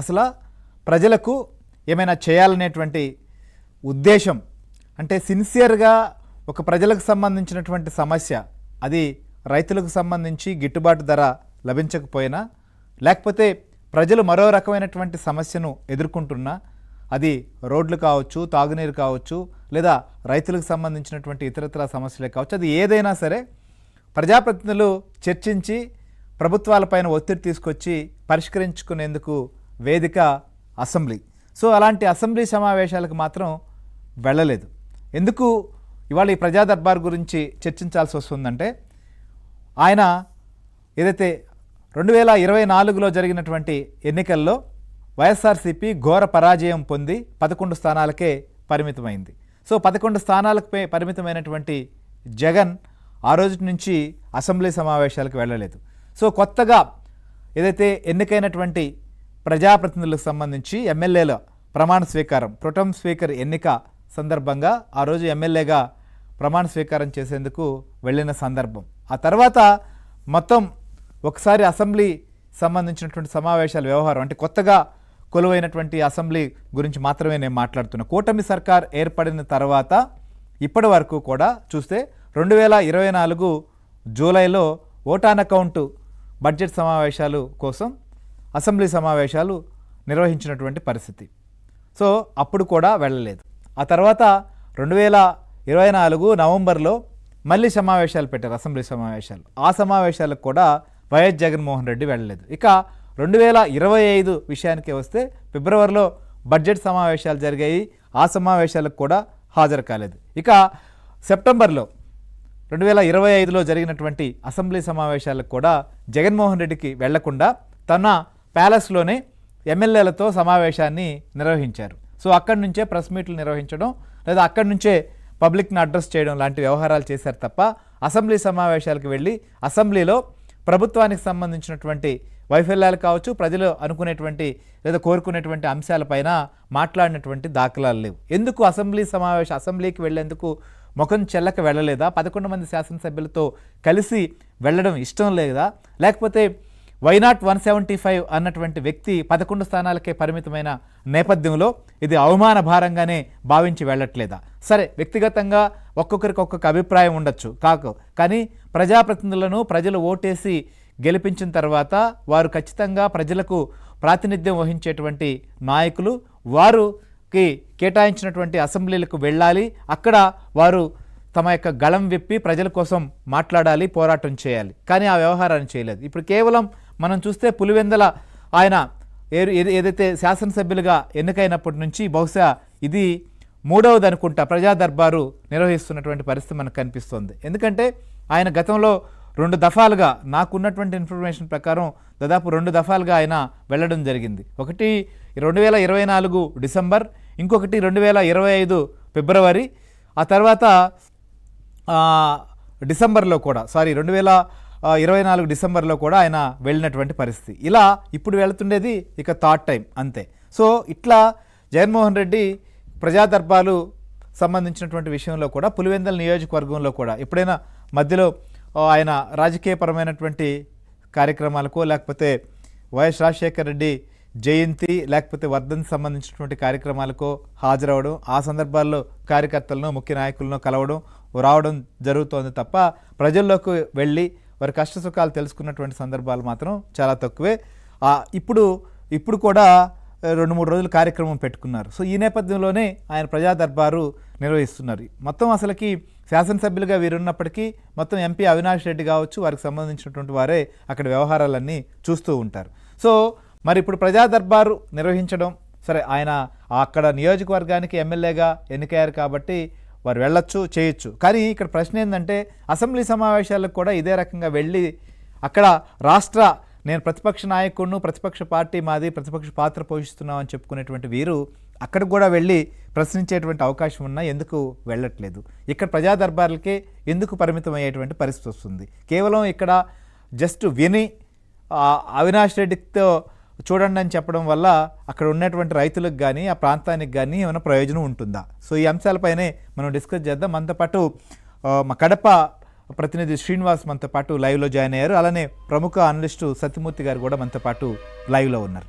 అసలు ప్రజలకు ఏమైనా చేయాలనేటువంటి ఉద్దేశం, అంటే సిన్సియర్గా ఒక ప్రజలకు సంబంధించినటువంటి సమస్య, అది రైతులకు సంబంధించి గిట్టుబాటు ధర లభించకపోయినా, లేకపోతే ప్రజలు మరో రకమైనటువంటి సమస్యను ఎదుర్కొంటున్నా, అది రోడ్లు కావచ్చు, తాగునీరు కావచ్చు, లేదా రైతులకు సంబంధించినటువంటి ఇతరత్ర సమస్యలే కావచ్చు, అది ఏదైనా సరే ప్రజాప్రతినిధులు చర్చించి ప్రభుత్వాలపైన ఒత్తిడి తీసుకొచ్చి పరిష్కరించుకునేందుకు వేదిక అసెంబ్లీ. సో అలాంటి అసెంబ్లీ సమావేశాలకు మాత్రం వెళ్ళలేదు. ఎందుకు ఇవాళ ఈ ప్రజా దర్బార్ గురించి చర్చించాల్సి వస్తుందంటే, ఆయన ఏదైతే 2024లో జరిగినటువంటి ఎన్నికల్లో వైఎస్ఆర్సీపీ ఘోర పరాజయం పొంది 11 స్థానాలకే పరిమితమైంది. సో 11 స్థానాలకు పరిమితమైనటువంటి జగన్ ఆ రోజు నుంచి అసెంబ్లీ సమావేశాలకు వెళ్ళలేదు. సో కొత్తగా ఏదైతే ఎన్నికైనటువంటి ప్రజాప్రతినిధులకు సంబంధించి ఎమ్మెల్యేల ప్రమాణ స్వీకారం, ప్రొటెం స్పీకర్ ఎన్నిక సందర్భంగా ఆ రోజు ఎమ్మెల్యేగా ప్రమాణ స్వీకారం చేసేందుకు వెళ్ళిన సందర్భం. ఆ తర్వాత మొత్తం ఒకసారి అసెంబ్లీ సంబంధించినటువంటి సమావేశాల వ్యవహారం, అంటే కొత్తగా కొలువైనటువంటి అసెంబ్లీ గురించి మాత్రమే నేను మాట్లాడుతున్నా. కూటమి సర్కార్ ఏర్పడిన తర్వాత ఇప్పటి వరకు కూడా చూస్తే 2024 జూలైలో ఓటాన్ అకౌంటు బడ్జెట్ సమావేశాలు కోసం అసెంబ్లీ సమావేశాలు నిర్వహించినటువంటి పరిస్థితి. సో అప్పుడు కూడా వెళ్ళలేదు. ఆ తర్వాత 2024 నవంబర్లో మళ్ళీ సమావేశాలు పెట్టారు, అసెంబ్లీ సమావేశాలు. ఆ సమావేశాలకు కూడా వైఎస్ జగన్మోహన్ రెడ్డి వెళ్ళలేదు. ఇక 2025 విషయానికి వస్తే ఫిబ్రవరిలో బడ్జెట్ సమావేశాలు జరిగాయి, ఆ సమావేశాలకు కూడా హాజరు కాలేదు. ఇక సెప్టెంబర్లో 2025లో జరిగినటువంటి అసెంబ్లీ సమావేశాలకు కూడా జగన్మోహన్ రెడ్డికి వెళ్లకుండా తన ప్యాలెస్లోనే ఎమ్మెల్యేలతో సమావేశాన్ని నిర్వహించారు. సో అక్కడి నుంచే ప్రెస్ మీట్లు నిర్వహించడం, లేదా అక్కడి నుంచే పబ్లిక్ని అడ్రస్ చేయడం లాంటి వ్యవహారాలు చేశారు తప్ప అసెంబ్లీ సమావేశాలకు వెళ్ళి అసెంబ్లీలో ప్రభుత్వానికి సంబంధించినటువంటి వైఫల్యాలు కావచ్చు, ప్రజలు అనుకునేటువంటి లేదా కోరుకునేటువంటి అంశాలపైన మాట్లాడినటువంటి దాఖలాలు లేవు. ఎందుకు అసెంబ్లీకి వెళ్లేందుకు ముఖం చెల్లక వెళ్ళలేదా? 11 మంది శాసనసభ్యులతో కలిసి వెళ్ళడం ఇష్టం లేదా? లేకపోతే వైనాట్ 175 అన్నటువంటి వ్యక్తి 11 స్థానాలకే పరిమితమైన నేపథ్యంలో ఇది అవమాన భారంగానే భావించి వెళ్ళట్లేదా? సరే, వ్యక్తిగతంగా ఒక్కొక్కరికి ఒక్కొక్క అభిప్రాయం ఉండొచ్చు, కానీ ప్రజాప్రతినిధులను ప్రజలు ఓటేసి గెలిపించిన తర్వాత వారు ఖచ్చితంగా ప్రజలకు ప్రాతినిధ్యం వహించేటువంటి నాయకులు, వారికి కేటాయించినటువంటి అసెంబ్లీలకు వెళ్ళాలి, అక్కడ వారు తమ యొక్క గళం విప్పి ప్రజల కోసం మాట్లాడాలి, పోరాటం చేయాలి. కానీ ఆ వ్యవహారాన్ని చేయలేదు. ఇప్పుడు కేవలం మనం చూస్తే పులివెందల ఆయన ఏదైతే శాసనసభ్యులుగా ఎన్నికైనప్పటి నుంచి బహుశా ఇది 3వది అనుకుంటా ప్రజా దర్బారు నిర్వహిస్తున్నటువంటి పరిస్థితి మనకు కనిపిస్తోంది. ఎందుకంటే ఆయన గతంలో 2 దఫాలుగా, నాకున్నటువంటి ఇన్ఫర్మేషన్ ప్రకారం దాదాపు 2 దఫాలుగా ఆయన వెళ్ళడం జరిగింది. ఒకటి 2024 డిసెంబర్, ఇంకొకటి 2025 ఫిబ్రవరి, ఆ తర్వాత డిసెంబర్లో కూడా 2024 డిసెంబర్లో కూడా ఆయన వెళ్ళినటువంటి పరిస్థితి. ఇలా ఇప్పుడు వెళుతుండేది ఇక థర్డ్ టైం అంతే. సో ఇట్లా జగన్మోహన్ రెడ్డి ప్రజా దర్బారు సంబంధించినటువంటి విషయంలో కూడా పులివెందుల నియోజకవర్గంలో కూడా ఎప్పుడైనా మధ్యలో ఆయన రాజకీయపరమైనటువంటి కార్యక్రమాలకు, లేకపోతే వైఎస్ రాజశేఖర రెడ్డి జయంతి లేకపోతే వర్ధంతి సంబంధించినటువంటి కార్యక్రమాలకు హాజరవడం, ఆ సందర్భాల్లో కార్యకర్తలను, ముఖ్య నాయకులను కలవడం, రావడం జరుగుతోంది తప్ప ప్రజల్లోకి వెళ్ళి వారి కష్టసుఖాలు తెలుసుకున్నటువంటి సందర్భాలు మాత్రం చాలా తక్కువే. ఇప్పుడు కూడా 2-3 రోజులు కార్యక్రమం పెట్టుకున్నారు. సో ఈ నేపథ్యంలోనే ఆయన ప్రజా దర్బారు నిర్వహిస్తున్నారు. మొత్తం అసలుకి శాసనసభ్యులుగా వీరున్నప్పటికీ మొత్తం ఎంపీ అవినాష్ రెడ్డి కావచ్చు, వారికి సంబంధించినటువంటి వారే అక్కడ వ్యవహారాలన్నీ చూస్తూ ఉంటారు. సో మరి ఇప్పుడు ప్రజా దర్బారు నిర్వహించడం సరే, ఆయన అక్కడ నియోజకవర్గానికి ఎమ్మెల్యేగా ఎన్నికయ్యారు కాబట్టి వారు వెళ్ళొచ్చు, చేయొచ్చు. కానీ ఇక్కడ ప్రశ్న ఏంటంటే, అసెంబ్లీ సమావేశాలకు కూడా ఇదే రకంగా వెళ్ళి అక్కడ నేను ప్రతిపక్ష నాయకుడును, ప్రతిపక్ష పార్టీ మాది, ప్రతిపక్ష పాత్ర పోషిస్తున్నామని చెప్పుకునేటువంటి వీరు అక్కడికి కూడా వెళ్ళి ప్రశ్నించేటువంటి అవకాశం ఉన్నా ఎందుకు వెళ్ళట్లేదు? ఇక్కడ ప్రజా దర్బార్లకే ఎందుకు పరిమితం అయ్యేటువంటి పరిస్థితి వస్తుంది? కేవలం ఇక్కడ జస్ట్ విని అవినాష్ రెడ్డితో చూడండి అని చెప్పడం వల్ల అక్కడ ఉన్నటువంటి రైతులకు కానీ, ఆ ప్రాంతానికి కానీ ఏమైనా ప్రయోజనం ఉంటుందా? సో ఈ అంశాలపైనే మనం డిస్కస్ చేద్దాం. మనతో పాటు మా కడప ప్రతినిధి శ్రీనివాస్ మనతో పాటు లైవ్లో జాయిన్ అయ్యారు. అలానే ప్రముఖ అనలిస్టు సత్యమూర్తి గారు కూడా మనతో పాటు లైవ్లో ఉన్నారు.